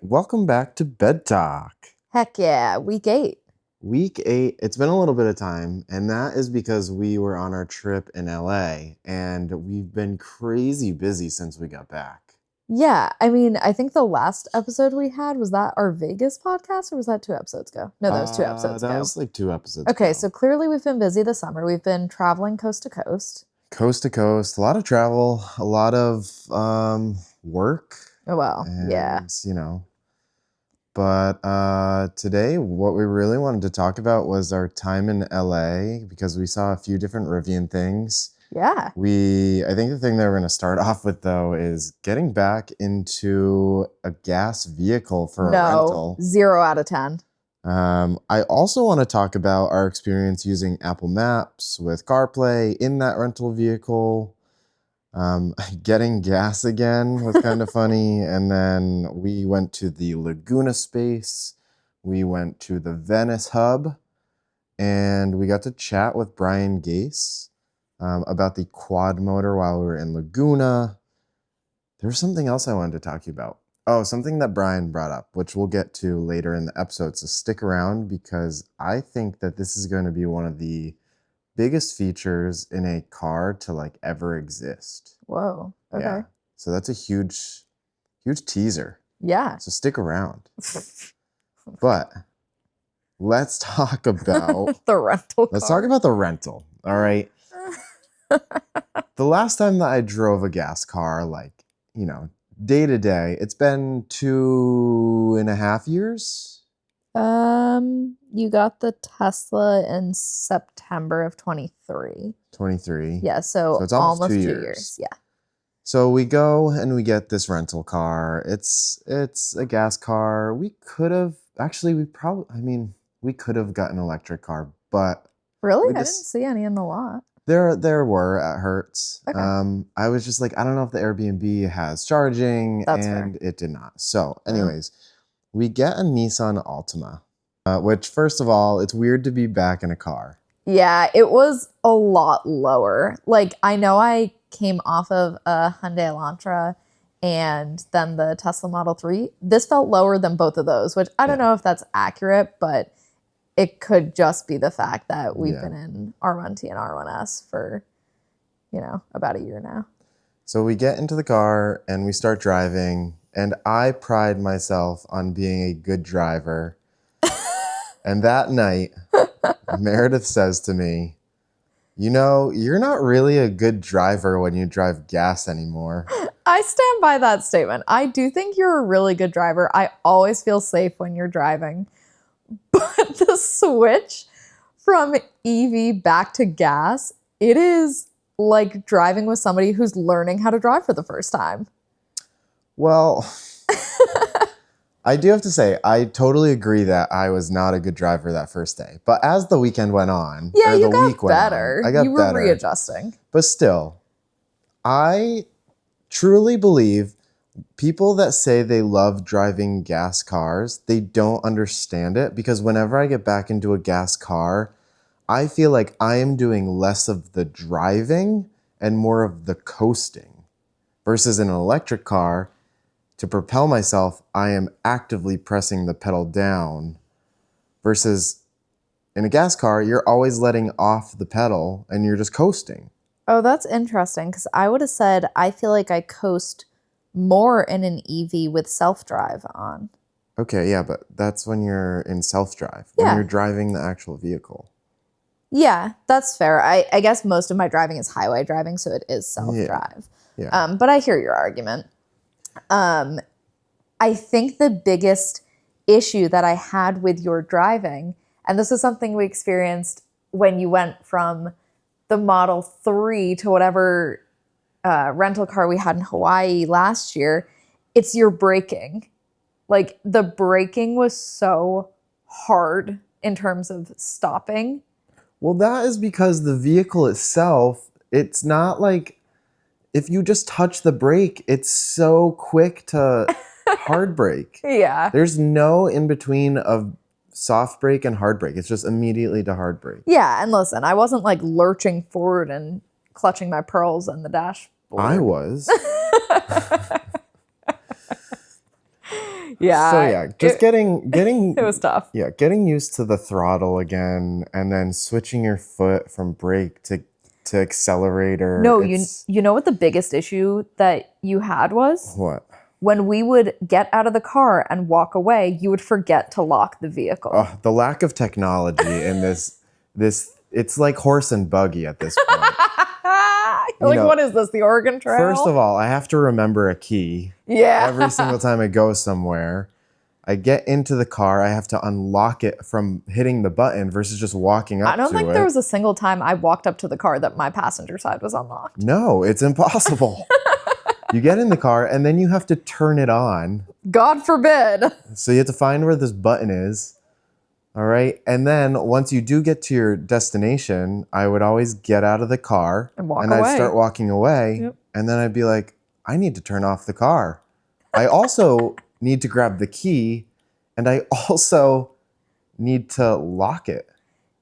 Welcome back to Bed Talk. Heck yeah, week 8. Week 8, it's been a little bit of time, and that is because we were on our trip in LA, and we've been crazy busy since we got back. Yeah, I mean, I think the last episode we had, was that our Vegas podcast, or was that 2 episodes ago? No, that was 2 episodes ago. That was like 2 episodes Okay, ago. so clearly we've been busy this summer. We've been traveling coast to coast. Coast to coast, a lot of travel, a lot of work. Oh, well, and, yeah. But today, what we really wanted to talk about was our time in LA, because we saw a few different Rivian things. Yeah. I think the thing that we're going to start off with, though, is getting back into a gas vehicle for a rental. 0 out of 10. I also want to talk about our experience using Apple Maps with CarPlay in that rental vehicle. Getting gas again was kind of funny. And then we went to the Laguna space. We went to the Venice hub. And we got to chat with Brian Gase about the quad motor while we were in Laguna. There was something else I wanted to talk to you about. Oh, something that Brian brought up, which we'll get to later in the episode. So stick around, because I think that this is going to be one of the biggest features in a car to ever exist. Whoa. Okay. Yeah. So that's a huge teaser. Yeah. So stick around. But let's talk about the rental car. Let's talk about the rental. All right. The last time that I drove a gas car, day to day, it's been 2.5 years. You got the Tesla in September of 23. 23. Yeah, so it's almost 2 years. Yeah. So we go and we get this rental car. It's a gas car. We could have gotten an electric car, but really, I didn't see any in the lot. There were at Hertz. Okay. I was just like, I don't know if the Airbnb has charging. That's and fair. It did not. So anyways, we get a Nissan Altima, which, first of all, it's weird to be back in a car. Yeah, it was a lot lower. I know I came off of a Hyundai Elantra and then the Tesla Model 3. This felt lower than both of those, which I don't know if that's accurate, but it could just be the fact that we've been in R1T and R1S for, about a year now. So we get into the car and we start driving, and I pride myself on being a good driver. And that night, Meredith says to me, you're not really a good driver when you drive gas anymore. I stand by that statement. I do think you're a really good driver. I always feel safe when you're driving. But the switch from EV back to gas, it is like driving with somebody who's learning how to drive for the first time. Well, I do have to say, I totally agree that I was not a good driver that first day. But as the weekend went on, yeah, or you the got week went better. on, I got you were better. Readjusting. But still, I truly believe people that say they love driving gas cars, they don't understand it, because whenever I get back into a gas car, I feel like I am doing less of the driving and more of the coasting. Versus in an electric car, to propel myself, I am actively pressing the pedal down. Versus in a gas car, you're always letting off the pedal and you're just coasting. Oh, that's interesting, because I would have said I feel like I coast more in an EV with self-drive on. Okay, yeah, but that's when you're in self-drive, when you're driving the actual vehicle. Yeah, that's fair. I guess most of my driving is highway driving, so it is self-drive. Yeah. But I hear your argument. I think the biggest issue that I had with your driving, and this is something we experienced when you went from the Model 3 to whatever rental car we had in Hawaii last year, it's your braking. The braking was so hard in terms of stopping. Well, that is because the vehicle itself, it's not like if you just touch the brake, it's so quick to hard brake. Yeah. There's no in between of soft brake and hard brake. It's just immediately to hard brake. Yeah, and listen, I wasn't lurching forward and clutching my pearls on the dashboard. I was. Yeah. So yeah, just getting It was tough. yeah, getting used to the throttle again, and then switching your foot from brake to accelerator. No, It's you know what the biggest issue that you had was? what? When we would get out of the car and walk away, you would forget to lock the vehicle. The lack of technology in this it's like horse and buggy at this point. You're like, know, what is this, the Oregon Trail? First of all, I have to remember a key yeah. every single time I go somewhere. I get into the car, I have to unlock it from hitting the button versus just walking up to it. I don't think there was a single time I walked up to the car that my passenger side was unlocked. No, it's impossible. You get in the car and then you have to turn it on. God forbid. So you have to find where this button is. All right. And then once you do get to your destination, I would always get out of the car And walk and away. I'd start walking away. Yep. And then I'd be like, I need to turn off the car. I also need to grab the key and I also need to lock it.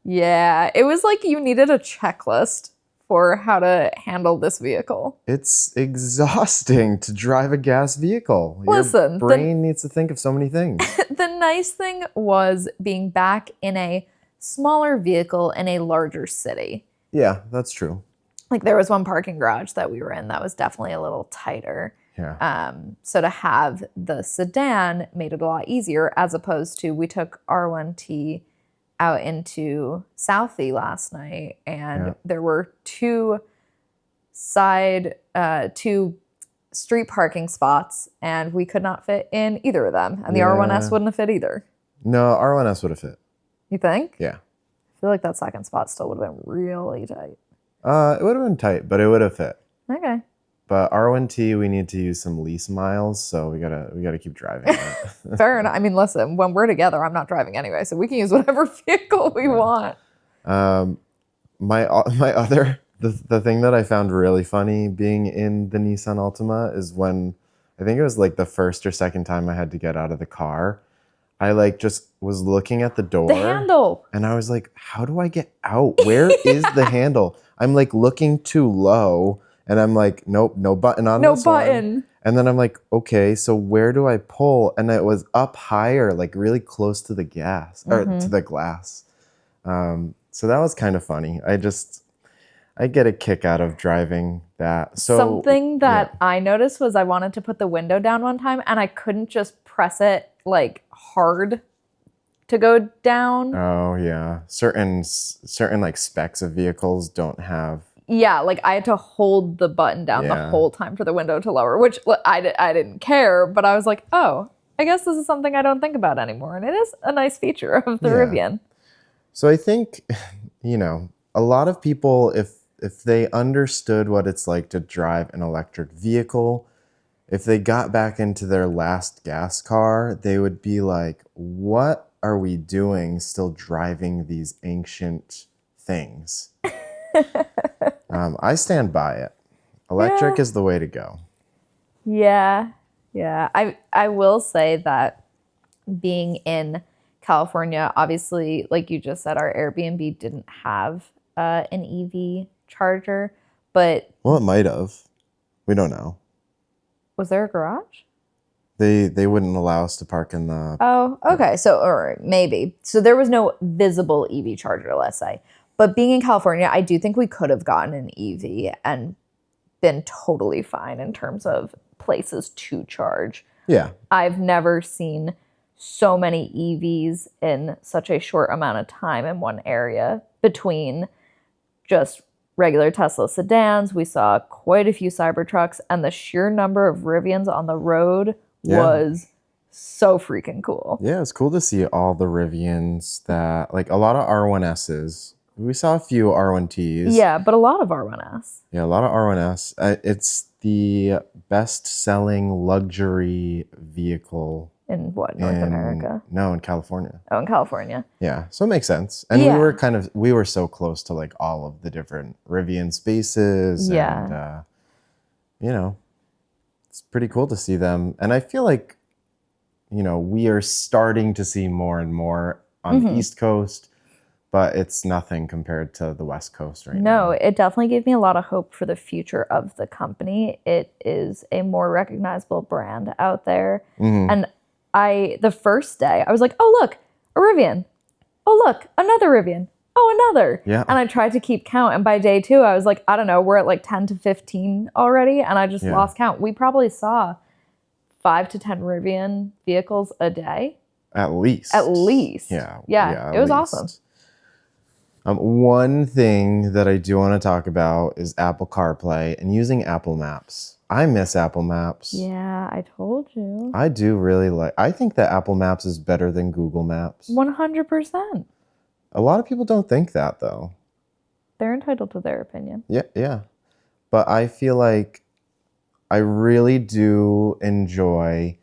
Yeah, it was like you needed a checklist for how to handle this vehicle. It's exhausting to drive a gas vehicle. Listen, Your brain needs to think of so many things. The nice thing was being back in a smaller vehicle in a larger city. Yeah, that's true. Like there was one parking garage that we were in that was definitely a little tighter. Yeah. So to have the sedan made it a lot easier as opposed to we took R1T out into Southie last night and there were two street parking spots and we could not fit in either of them. And the R1S wouldn't have fit either. No, R1S would have fit. You think? Yeah. I feel like that second spot still would have been really tight. It would have been tight, but it would have fit. Okay. But R1T, we need to use some lease miles, so we gotta keep driving it. Fair enough. I mean, listen, when we're together, I'm not driving anyway, so we can use whatever vehicle we want. The thing that I found really funny being in the Nissan Altima is when I think it was like the first or second time I had to get out of the car. I like just was looking at the door. The handle. And I was like, how do I get out? Where is the handle? I'm like looking too low. And I'm like, nope, no button on this one. No button. And then I'm like, okay, so where do I pull? And it was up higher, like really close to the gas or to the glass. So that was kind of funny. I get a kick out of driving that. So something that I noticed was I wanted to put the window down one time and I couldn't just press it like hard to go down. Oh yeah, certain like specs of vehicles don't have. Yeah, like I had to hold the button down the whole time for the window to lower, which I didn't care, but I was like, oh, I guess this is something I don't think about anymore. And it is a nice feature of the Rivian. So I think, a lot of people, if they understood what it's like to drive an electric vehicle, if they got back into their last gas car, they would be like, what are we doing still driving these ancient things? I stand by it. Electric is the way to go. Yeah. I will say that being in California, obviously, like you just said, our Airbnb didn't have an EV charger, but... Well, it might have. We don't know. Was there a garage? They wouldn't allow us to park in the... Oh, okay. So, or maybe. So there was no visible EV charger, let's say. But being in California, I do think we could have gotten an EV and been totally fine in terms of places to charge. Yeah. I've never seen so many EVs in such a short amount of time in one area between just regular Tesla sedans. We saw quite a few Cybertrucks, and the sheer number of Rivians on the road was so freaking cool. Yeah, it's cool to see all the Rivians that, like a lot of R1Ss. We saw a few R1Ts. Yeah, but a lot of R1S. Yeah, a lot of R1S. It's the best-selling luxury vehicle in what, North America? No, in California. Oh, in California. Yeah, so it makes sense. And we were so close to like all of the different Rivian spaces. Yeah. And, it's pretty cool to see them. And I feel like, we are starting to see more and more on the East Coast. But it's nothing compared to the West Coast right now. No, it definitely gave me a lot of hope for the future of the company. It is a more recognizable brand out there. And the first day, I was like, oh, look, a Rivian. Oh, look, another Rivian. Oh, another. Yeah. And I tried to keep count. And by day 2, I was like, I don't know, we're at like 10 to 15 already. And I just lost count. We probably saw 5 to 10 Rivian vehicles a day. At least. At least. Yeah. It was awesome. One thing that I do want to talk about is Apple CarPlay and using Apple Maps. I miss Apple Maps. Yeah, I told you. I do really I think that Apple Maps is better than Google Maps. 100%. A lot of people don't think that, though. They're entitled to their opinion. Yeah. But I feel like I really do enjoy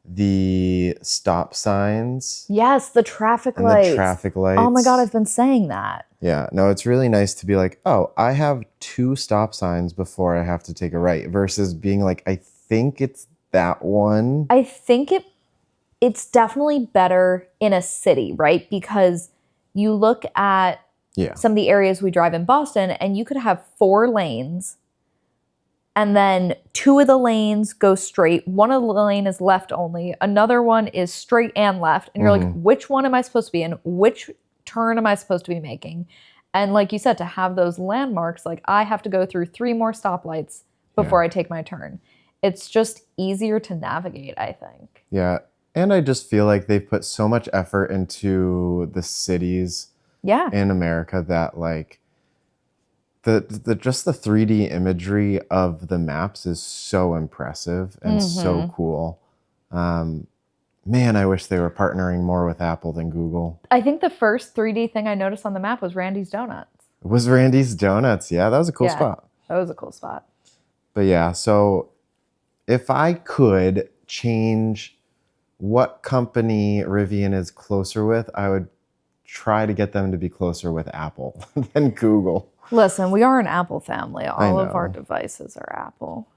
the stop signs. Yes, the traffic and lights. The traffic lights. Oh my God, I've been saying that. Yeah, no, it's really nice to be like, oh, I have 2 stop signs before I have to take a right, versus being like, I think it's that one. I think it's definitely better in a city, right? Because you look at some of the areas we drive in Boston, and you could have 4 lanes, and then 2 of the lanes go straight. One of the lane is left only. Another one is straight and left. And you're like, which one am I supposed to be in? Which turn am I supposed to be making? And like you said, to have those landmarks, like I have to go through 3 more stoplights before I take my turn. It's just easier to navigate, I think. Yeah. And I just feel like they've put so much effort into the cities in America that like the just the 3D imagery of the maps is so impressive and so cool. Man, I wish they were partnering more with Apple than Google. I think the first 3D thing I noticed on the map was Randy's Donuts. It was Randy's Donuts. Yeah, that was a cool spot. That was a cool spot. But yeah, so if I could change what company Rivian is closer with, I would try to get them to be closer with Apple than Google. Listen, we are an Apple family. All of our devices are Apple.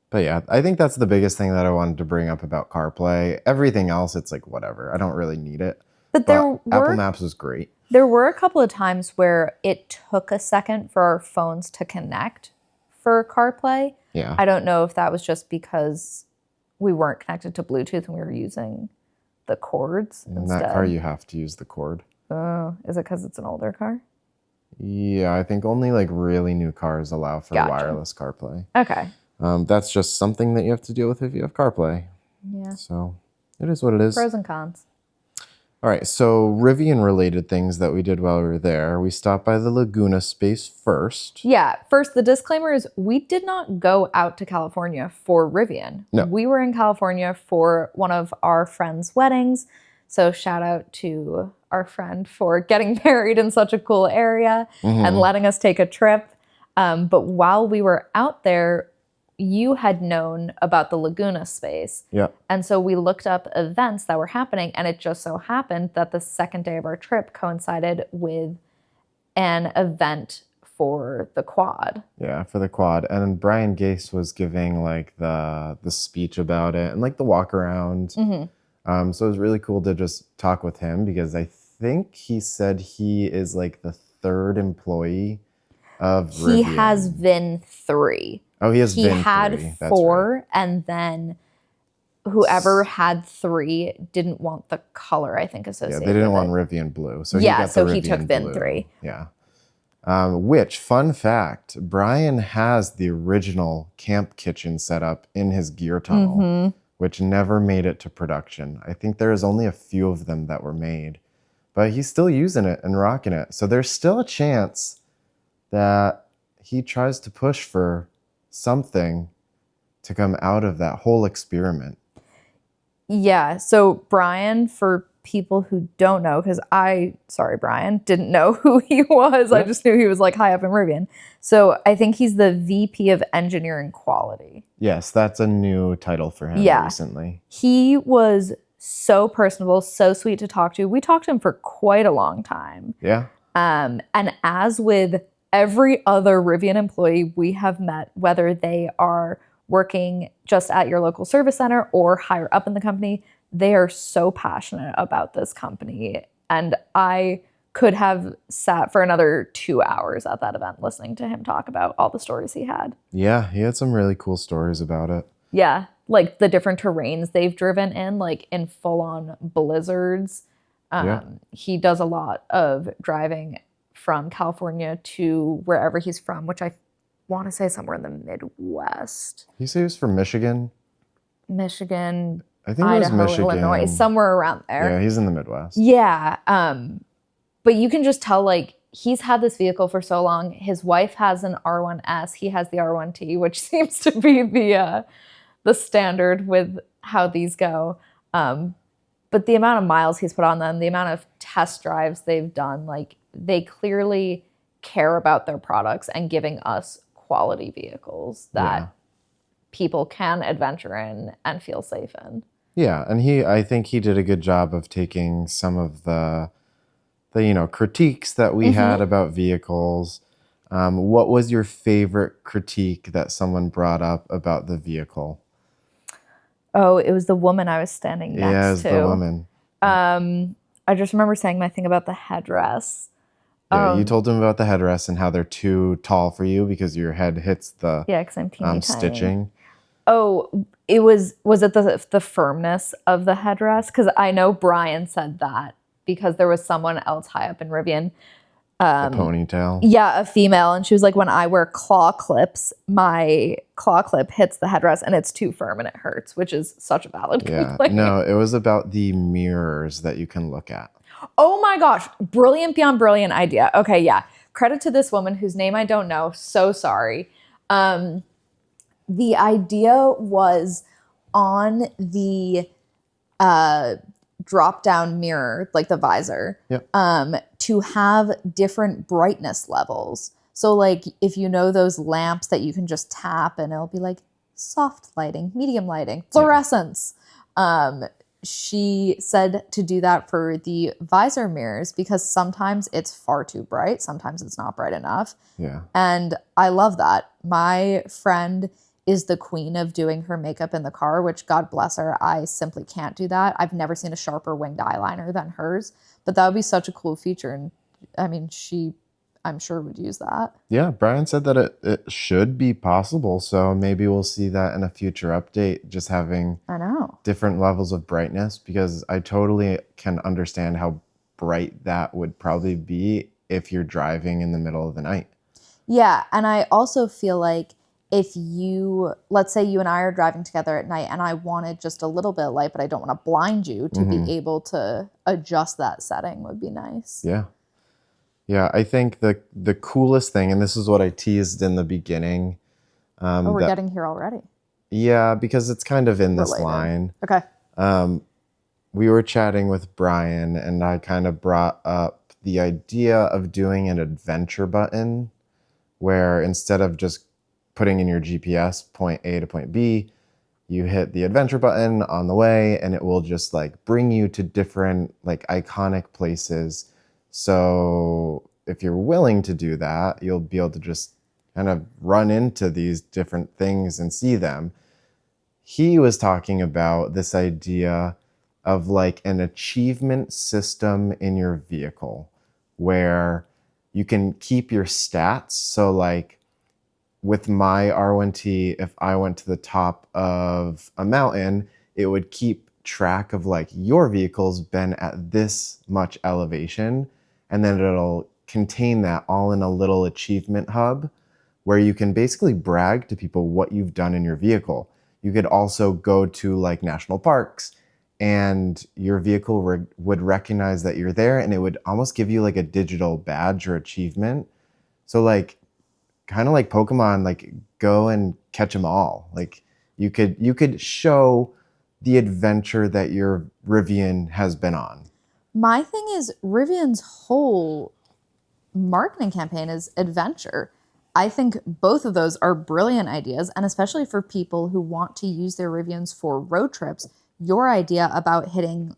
But yeah, I think that's the biggest thing that I wanted to bring up about CarPlay. Everything else, it's like, whatever. I don't really need it. But Apple Maps was great. There were a couple of times where it took a second for our phones to connect for CarPlay. Yeah. I don't know if that was just because we weren't connected to Bluetooth and we were using the cords In instead. that car, you have to use the cord. Oh, is it because it's an older car? Yeah, I think only like really new cars allow for wireless CarPlay. Okay. That's just something that you have to deal with if you have CarPlay. Yeah. So it is what it is. Pros and cons. All right, so Rivian related things that we did while we were there. We stopped by the Laguna space first. Yeah, first, the disclaimer is we did not go out to California for Rivian. No. We were in California for one of our friends' weddings. So shout out to our friend for getting married in such a cool area and letting us take a trip. But while we were out there, you had known about the Laguna space. Yeah. And so we looked up events that were happening, and it just so happened that the second day of our trip coincided with an event for the quad. Yeah, for the quad. And Brian Gase was giving like the speech about it and like the walk around. So it was really cool to just talk with him because I think he said he is like the 3rd employee of Rivian. He has been 3. Oh, he had 3. That's 4, right. and then whoever had 3 didn't want the color, I think, associated. Yeah, they didn't with want it. Rivian blue, so he took VIN blue. 3. Yeah. Which, fun fact, Brian has the original camp kitchen set up in his gear tunnel, which never made it to production. I think there is only a few of them that were made, but he's still using it and rocking it. So there's still a chance that he tries to push for something to come out of that whole experiment. Yeah. So Brian, for people who don't know, because Brian, didn't know who he was. I just knew he was like high up in Rivian. So I think he's the VP of Engineering Quality. Yes, that's a new title for him recently. He was so personable, so sweet to talk to. We talked to him for quite a long time. Yeah. And as with every other Rivian employee we have met, whether they are working just at your local service center or higher up in the company, they are so passionate about this company. And I could have sat for another 2 hours at that event listening to him talk about all the stories he had. Yeah, he had some really cool stories about it. Yeah. like the different terrains they've driven in, like in full on blizzards. Yeah. He does a lot of driving from California to wherever he's from, which I want to say somewhere in the Midwest. You say he was from Michigan? Michigan, I think it was Idaho, Michigan. Illinois, somewhere around there. Yeah, he's in the Midwest. Yeah. But you can just tell, like, he's had this vehicle for so long. His wife has an R1S. He has the R1T, which seems to be the standard with how these go. But the amount of miles he's put on them, the amount of test drives they've done, like, they clearly care about their products and giving us quality vehicles that people can adventure in and feel safe in. Yeah, and I think he did a good job of taking some of the critiques that we had about vehicles. What was your favorite critique that someone brought up about the vehicle? Oh, it was the woman I was standing next to. Yeah, it was the woman. I just remember saying my thing about the headrest. Yeah, you told him about the headrests and how they're too tall for you because your head hits the because I'm teeny tiny. stitching. Oh, was it the firmness of the headrest? Because I know Brian said that because there was someone else high up in Rivian. The ponytail. Yeah, a female. And she was like, when I wear claw clips, my claw clip hits the headrest and it's too firm and it hurts, which is such a valid complaint. No, it was about the mirrors that you can look at. Oh my gosh. Brilliant beyond brilliant idea. Okay, yeah. Credit to this woman whose name I don't know. So sorry. The idea was on the drop-down mirror, like the visor, to have different brightness levels. So like if you know those lamps that you can just tap and it'll be like soft lighting, medium lighting, fluorescence. She said to do that for the visor mirrors because sometimes it's far too bright. Sometimes it's not bright enough. Yeah. And I love that. My friend is the queen of doing her makeup in the car, which God bless her. I simply can't do that. I've never seen a sharper winged eyeliner than hers, but that would be such a cool feature. And I mean, I'm sure would use that. Yeah, Brian said that it should be possible. So maybe we'll see that in a future update, just having different levels of brightness, because I totally can understand how bright that would probably be if you're driving in the middle of the night. Yeah, and I also feel like if let's say you and I are driving together at night and I wanted just a little bit of light, but I don't want to blind you, to be able to adjust that setting would be nice. Yeah. Yeah, I think the coolest thing, and this is what I teased in the beginning. We're getting here already. Yeah, because it's kind of in this line. Okay. We were chatting with Brian, and I kind of brought up the idea of doing an adventure button where instead of just putting in your GPS point A to point B, you hit the adventure button on the way and it will just like bring you to different like iconic places. So if you're willing to do that, you'll be able to just kind of run into these different things and see them. He was talking about this idea of like an achievement system in your vehicle where you can keep your stats. So like with my R1T, if I went to the top of a mountain, it would keep track of like your vehicle's been at this much elevation, and then it'll contain that all in a little achievement hub where you can basically brag to people what you've done in your vehicle. You could also go to like national parks and your vehicle would recognize that you're there, and it would almost give you like a digital badge or achievement. So like kind of like Pokemon, like go and catch them all. Like you could show the adventure that your Rivian has been on. My thing is Rivian's whole marketing campaign is adventure. I think both of those are brilliant ideas, and especially for people who want to use their Rivians for road trips, your idea about hitting,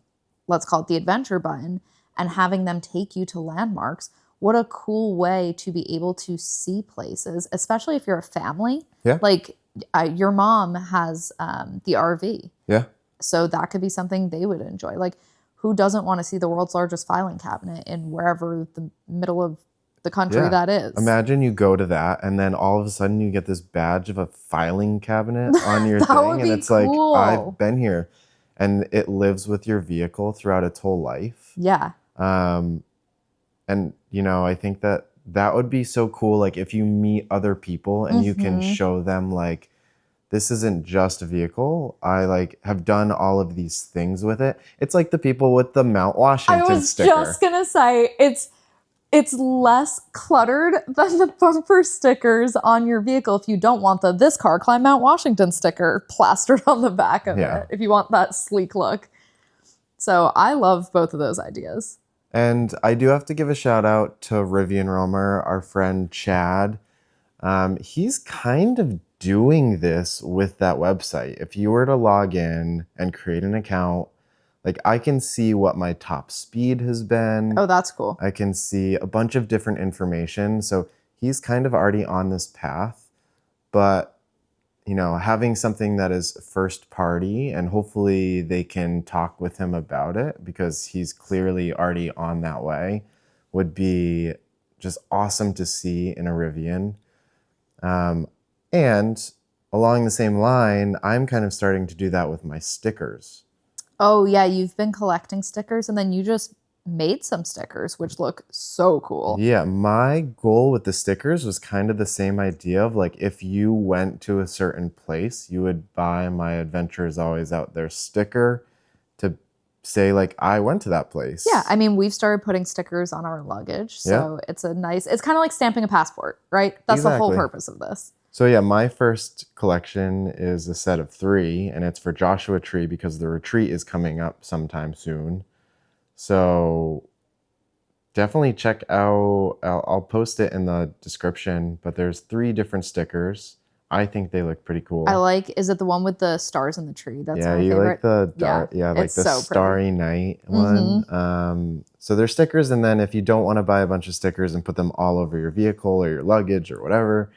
let's call it the adventure button, and having them take you to landmarks, what a cool way to be able to see places, especially if you're a family. Yeah. Like your mom has the RV. Yeah. So that could be something they would enjoy. Like who doesn't want to see the world's largest filing cabinet in wherever the middle of the country that is. Imagine you go to that and then all of a sudden you get this badge of a filing cabinet on your That thing. would And be it's cool. like, I've been here. And it lives with your vehicle throughout its whole life. Yeah. And, you know, I think that that would be so cool. Like if you meet other people and you can show them like, this isn't just a vehicle. I like have done all of these things with it. It's like the people with the Mount Washington sticker. I was just gonna say it's less cluttered than the bumper stickers on your vehicle if you don't want the "This car climbed Mount Washington" sticker plastered on the back of it. If you want that sleek look. So I love both of those ideas. And I do have to give a shout out to Rivian Romer, our friend Chad. He's kind of doing this with that website. If you were to log in and create an account, like I can see what my top speed has been. Oh, that's cool. I can see a bunch of different information. So he's kind of already on this path, but you know, having something that is first party and hopefully they can talk with him about it because he's clearly already on that way would be just awesome to see in a Rivian. And along the same line, I'm kind of starting to do that with my stickers. Oh, yeah. You've been collecting stickers and then you just made some stickers, which look so cool. Yeah, my goal with the stickers was kind of the same idea of like if you went to a certain place, you would buy my Adventure is Always Out There sticker to say like I went to that place. Yeah, I mean, we've started putting stickers on our luggage, so it's a nice, it's kind of like stamping a passport, right? That's the whole purpose of this. So yeah, my first collection is a set of 3, and it's for Joshua Tree because the retreat is coming up sometime soon. So definitely check out, I'll post it in the description, but there's 3 different stickers. I think they look pretty cool. I like, is it the one with the stars in the tree? That's my you favorite. Like the dark, like the so Starry Night one. So there's stickers, and then if you don't want to buy a bunch of stickers and put them all over your vehicle or your luggage or whatever,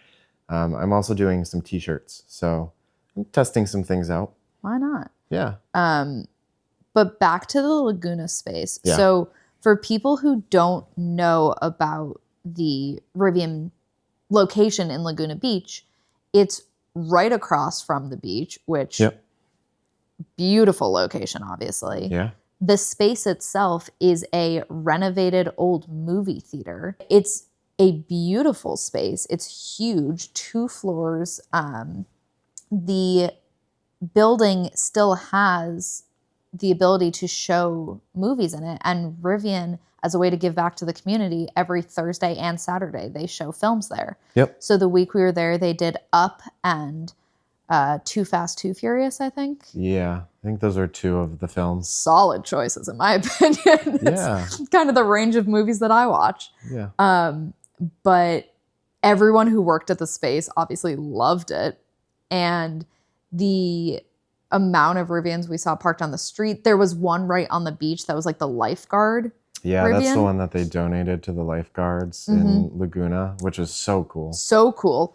I'm also doing some t-shirts. So I'm testing some things out. Why not? Yeah. But back to the Laguna space. Yeah. So for people who don't know about the Rivian location in Laguna Beach, it's right across from the beach, which beautiful location, obviously. Yeah. The space itself is a renovated old movie theater. It's a beautiful space. It's huge, 2 floors. The building still has the ability to show movies in it. And Rivian, as a way to give back to the community, every Thursday and Saturday, they show films there. Yep. So the week we were there, they did Up and Too Fast, Too Furious, I think. Yeah, I think those are 2 of the films. Solid choices, in my opinion. It's kind of the range of movies that I watch. Yeah. But everyone who worked at the space obviously loved it. And the amount of Rivians we saw parked on the street, there was one right on the beach that was like the lifeguard. Yeah, Rivian. That's the one that they donated to the lifeguards in Laguna, which is so cool. So cool.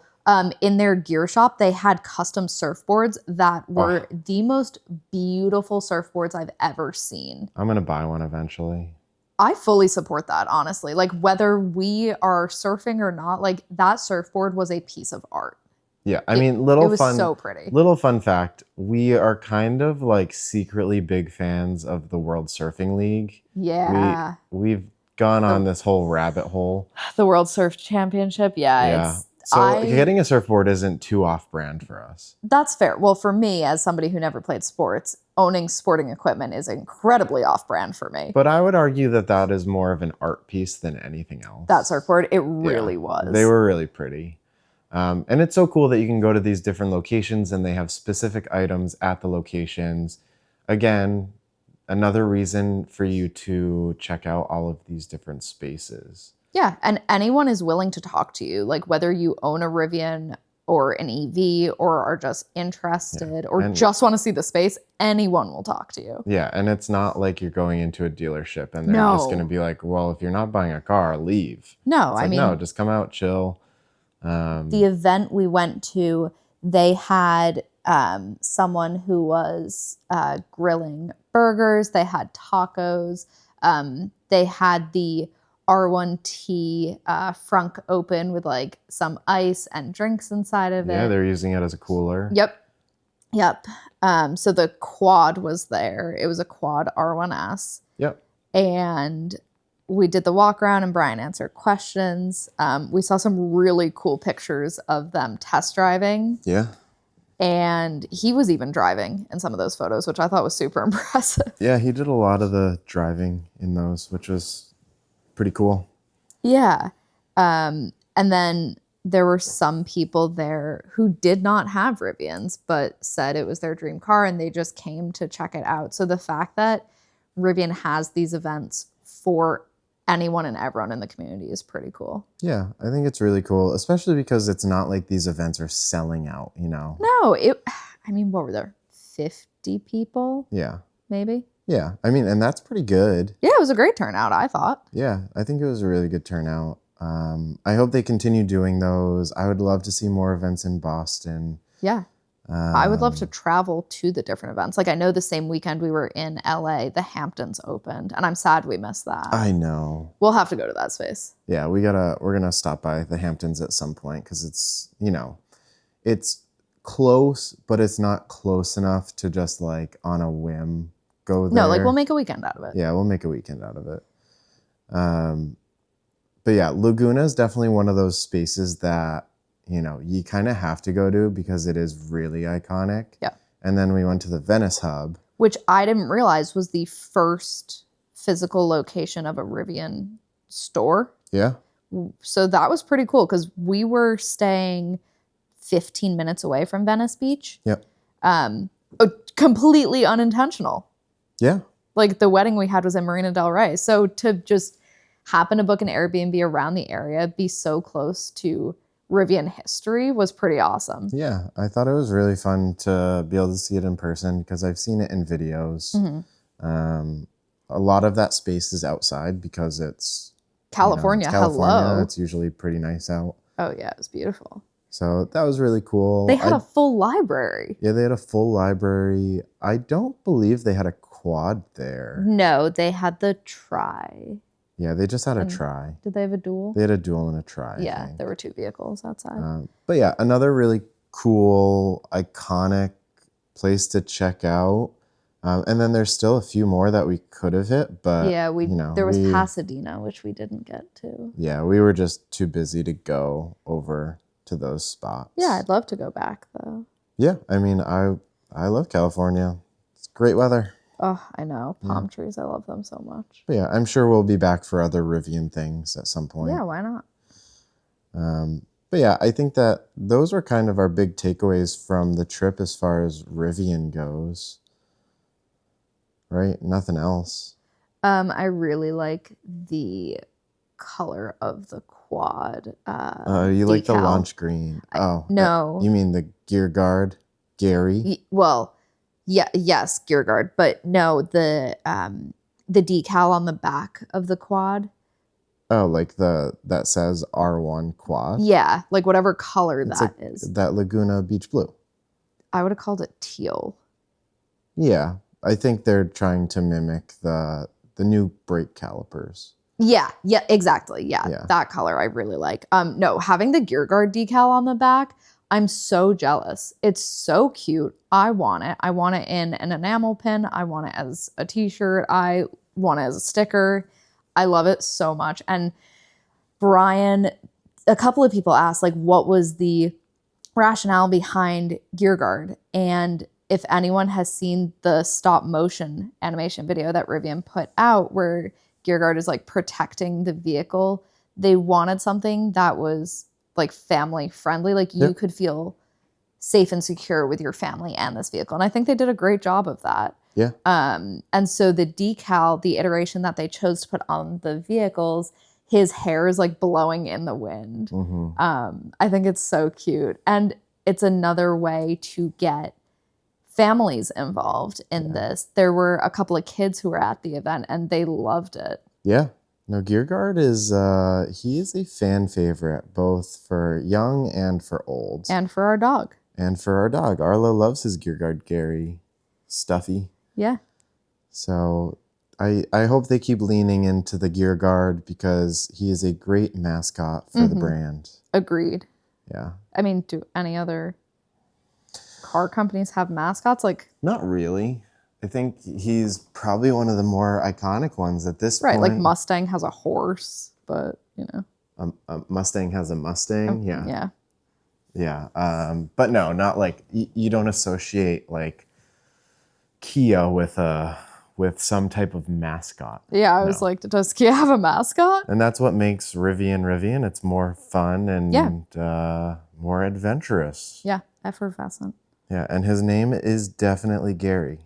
In their gear shop, they had custom surfboards that were the most beautiful surfboards I've ever seen. I'm going to buy one eventually. I fully support that, honestly. Like whether we are surfing or not, like that surfboard was a piece of art. Yeah, I mean, it was so pretty. Little fun fact, we are kind of like secretly big fans of the World Surfing League. Yeah. We've gone on this whole rabbit hole. The World Surf Championship, yeah. So getting a surfboard isn't too off-brand for us. That's fair. Well, for me, as somebody who never played sports, owning sporting equipment is incredibly off-brand for me. But I would argue that that is more of an art piece than anything else. That surfboard, it really was. They were really pretty. And it's so cool that you can go to these different locations and they have specific items at the locations. Again, another reason for you to check out all of these different spaces. Yeah, and anyone is willing to talk to you, like whether you own a Rivian or an EV or are just interested or just want to see the space, anyone will talk to you. Yeah, and it's not like you're going into a dealership and they're just going to be like, well, if you're not buying a car, leave. No, I mean... No, just come out, chill. The event we went to, they had someone who was grilling burgers. They had tacos. They had the R1T frunk open with like some ice and drinks inside of it. Yeah, they're using it as a cooler. Yep. So the quad was there. It was a quad R1S. Yep. And we did the walk around and Brian answered questions. We saw some really cool pictures of them test driving. Yeah. And he was even driving in some of those photos, which I thought was super impressive. Yeah, he did a lot of the driving in those, which was pretty cool. Yeah. And then there were some people there who did not have Rivians, but said it was their dream car and they just came to check it out. So the fact that Rivian has these events for anyone and everyone in the community is pretty cool. Yeah, I think it's really cool, especially because it's not like these events are selling out, you know? No, what were there? 50 people? Yeah. Maybe? Yeah, I mean, and that's pretty good. Yeah, it was a great turnout, I thought. Yeah, I think it was a really good turnout. I hope they continue doing those. I would love to see more events in Boston. Yeah. I would love to travel to the different events. Like I know the same weekend we were in LA, the Hamptons opened, and I'm sad we missed that. I know. We'll have to go to that space. Yeah, we're gonna stop by the Hamptons at some point because it's, you know, it's close, but it's not close enough to just like on a whim go there. No, like we'll make a weekend out of it. Yeah, we'll make a weekend out of it. But yeah, Laguna is definitely one of those spaces that, you know, you kind of have to go to because it is really iconic. Yeah. And then we went to the Venice Hub. Which I didn't realize was the first physical location of a Rivian store. Yeah. So that was pretty cool because we were staying 15 minutes away from Venice Beach. Yep. Completely unintentional. Yeah. Like the wedding we had was in Marina del Rey. So to just happen to book an Airbnb around the area, be so close to Rivian history was pretty awesome. Yeah. I thought it was really fun to be able to see it in person because I've seen it in videos. Mm-hmm. A lot of that space is outside because it's California. You know, it's California. Hello. It's usually pretty nice out. Oh, yeah. It was beautiful. So that was really cool. They had a full library. Yeah, they had a full library. I don't believe they had a quad there. No, they had the Tri. Yeah, they just had a Tri. Did they have a dual? They had a dual and a Tri. Yeah, there were two vehicles outside. But yeah, another really cool, iconic place to check out. And then there's still a few more that we could have hit, but yeah, there was Pasadena, which we didn't get to. Yeah, we were just too busy to go over to those spots. Yeah, I'd love to go back though. Yeah, I mean, I love California. It's great weather. Oh, I know. Palm trees. I love them so much. But yeah, I'm sure we'll be back for other Rivian things at some point. Yeah, why not? But yeah, I think that those were kind of our big takeaways from the trip as far as Rivian goes. Right? Nothing else. I really like the color of the quad. You like the launch green. No. You mean the gear guard, Gary? Yes, gear guard, but no, the decal on the back of the quad. Oh, like that says R1 quad? Yeah, like whatever color that is. That Laguna Beach Blue. I would have called it teal. Yeah, I think they're trying to mimic the new brake calipers. Yeah, exactly. Yeah, that color I really like. No, having the gear guard decal on the back, I'm so jealous. It's so cute. I want it. I want it in an enamel pin. I want it as a t-shirt. I want it as a sticker. I love it so much. And Brian, a couple of people asked, like, what was the rationale behind gear guard? And if anyone has seen the stop motion animation video that Rivian put out where gear guard is like protecting the vehicle, they wanted something that was like family friendly. Like you could feel safe and secure with your family and this vehicle. And I think they did a great job of that. Yeah. And so the decal, the iteration that they chose to put on the vehicles, his hair is like blowing in the wind. Mm-hmm. I think it's so cute. And it's another way to get families involved in this. There were a couple of kids who were at the event and they loved it. Yeah. No, Gear Guard is he is a fan favorite, both for young and for old. And for our dog. And for our dog. Arlo loves his Gear Guard Gary. Stuffy. Yeah. So I hope they keep leaning into the gear guard because he is a great mascot for the brand. Agreed. Yeah. I mean, do any other car companies have mascots? Like, not really. I think he's probably one of the more iconic ones at this right, point. like Mustang has a horse, but you know. A Mustang has a Mustang. Yeah. Yeah. Yeah. But no, not like you don't associate like Kia with some type of mascot. Yeah, I was like, does Kia have a mascot? And that's what makes Rivian. It's more fun and more adventurous. Yeah, effervescent. Yeah, and his name is definitely Gary.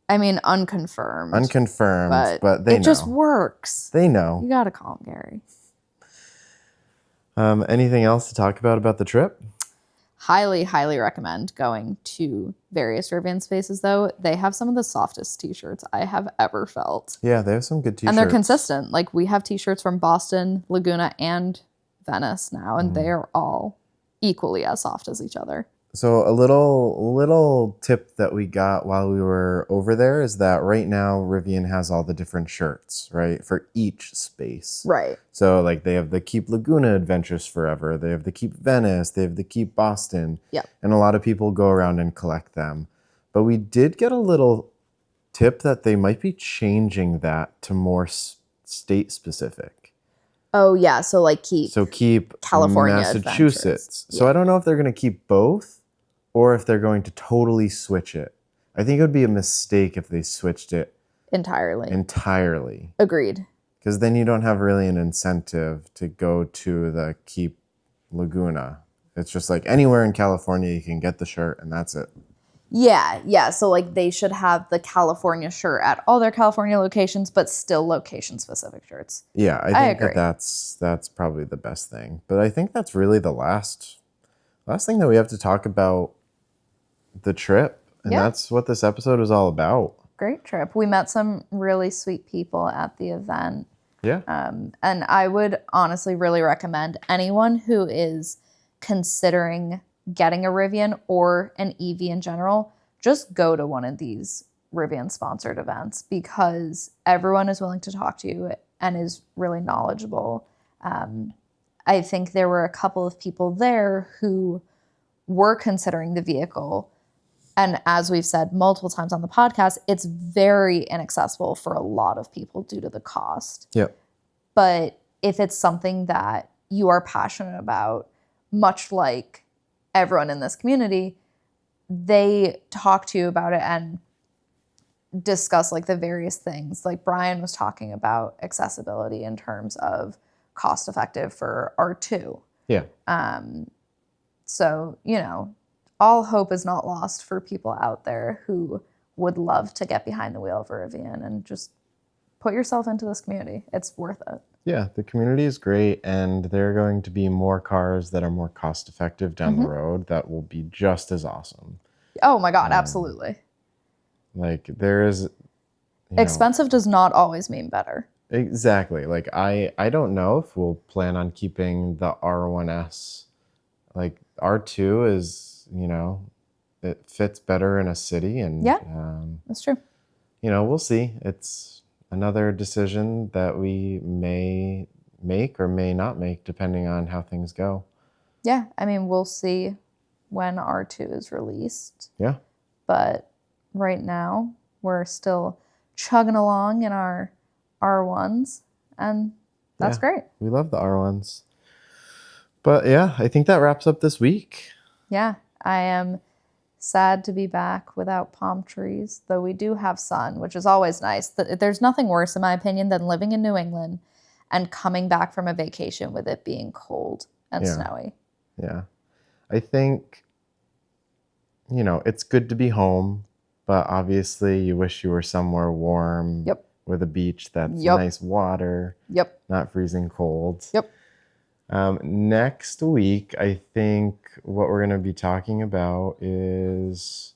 I mean, unconfirmed. Unconfirmed, but they know. It just works. They know. You gotta call him Gary. Anything else to talk about the trip? Highly, highly recommend going to various Rivian spaces, though. They have some of the softest t-shirts I have ever felt. Yeah, they have some good t-shirts. And they're consistent. Like, we have t-shirts from Boston, Laguna, and Venice now, and they are all equally as soft as each other. So a little tip that we got while we were over there is that right now Rivian has all the different shirts, right, for each space. Right. So like they have the Keep Laguna Adventures Forever, they have the Keep Venice, they have the Keep Boston. Yep. And a lot of people go around and collect them. But we did get a little tip that they might be changing that to more state specific. Oh, yeah. So like keep California Massachusetts. Adventures. So I don't know if they're going to keep both or if they're going to totally switch it. I think it would be a mistake if they switched it entirely. Agreed. Because then you don't have really an incentive to go to the Keep Laguna. It's just like anywhere in California you can get the shirt and that's it. Yeah. So like they should have the California shirt at all their California locations, but still location-specific shirts. Yeah, I think that's probably the best thing. But I think that's really the last thing that we have to talk about the trip. And that's what this episode was all about. Great trip. We met some really sweet people at the event. Yeah. And I would honestly really recommend anyone who is considering getting a Rivian or an EV in general, just go to one of these Rivian sponsored events because everyone is willing to talk to you and is really knowledgeable. I think there were a couple of people there who were considering the vehicle. And as we've said multiple times on the podcast, it's very inaccessible for a lot of people due to the cost. Yep. But if it's something that you are passionate about, much like everyone in this community, they talk to you about it and discuss like the various things. Like Brian was talking about accessibility in terms of cost effective for R2. Yeah. So, you know, all hope is not lost for people out there who would love to get behind the wheel of a Rivian and just put yourself into this community. It's worth it. Yeah, the community is great, and there are going to be more cars that are more cost effective down the road that will be just as awesome. Oh my God, absolutely. Like there is... Expensive does not always mean better. Exactly. Like I don't know if we'll plan on keeping the R1S. Like R2 is, you know, it fits better in a city and that's true. You know, we'll see. It's another decision that we may make or may not make depending on how things go. Yeah, I mean, we'll see when R2 is released. Yeah. But right now, we're still chugging along in our R1s, and that's great. We love the R1s. But yeah, I think that wraps up this week. Yeah, I am sad to be back without palm trees, though we do have sun, which is always nice. There's nothing worse, in my opinion, than living in New England and coming back from a vacation with it being cold and snowy. Yeah. I think, you know, it's good to be home, but obviously you wish you were somewhere warm with a beach that's nice water, not freezing cold. Next week, I think what we're going to be talking about is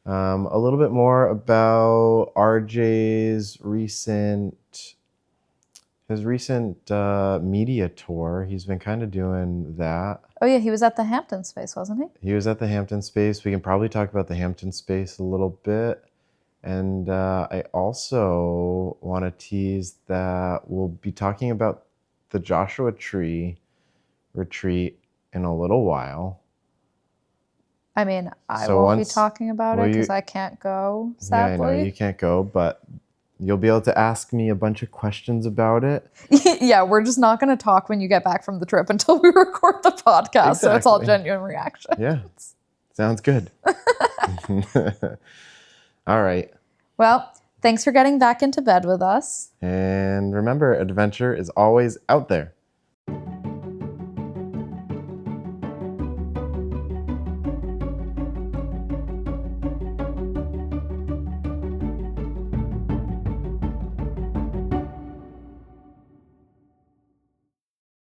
a little bit more about RJ's recent media tour. He's been kind of doing that. Oh yeah, he was at the Hampton Space, wasn't he? He was at the Hampton Space. We can probably talk about the Hampton Space a little bit. And I also want to tease that we'll be talking about the Joshua Tree retreat in a little while. I mean, I So won't be once, talking about well, it you, because I can't go, yeah, I know you sadly. can't go, but you'll be able to ask me a bunch of questions about it. Yeah, we're just not going to talk when you get back from the trip until we record the podcast. So it's all Exactly. genuine reaction. Yeah, sounds good. All right. Well, thanks for getting back into bed with us. And remember, adventure is always out there.